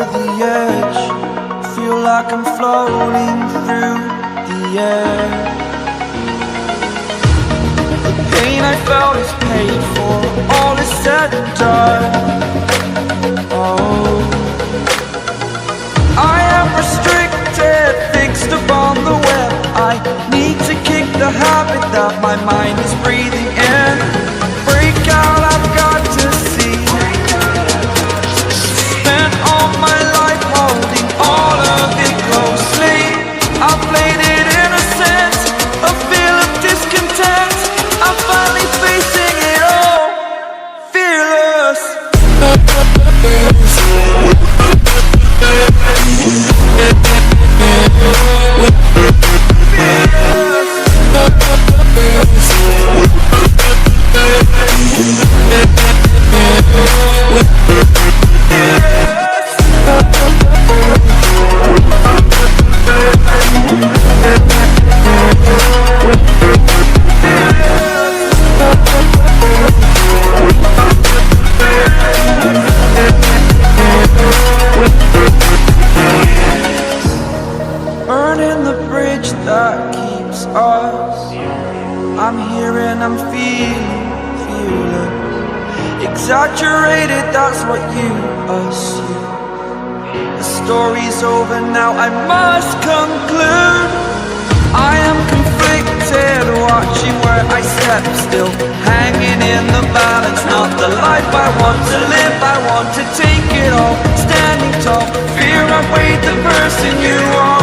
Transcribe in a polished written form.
over the edge, feel like I'm floating through the air. The pain I felt is paid for, all is said and done. Oh, I am restricted, fixed upon the web. I need to kick the habit that my mind is breathing in. Break out, I've got to see. Spent all my life holding all of it closely. I played it innocent, a feel of discontent. I'm finally facing it all, fearless. Burning the bridge that keeps us. I'm here and I'm feeling exaggerated, that's what you assume. The story's over now, I must conclude. I am conflicted, watching where I step still, hanging in the balance. Not the life I want to live, I want to take it all. Standing tall, fear I weighed the person you are.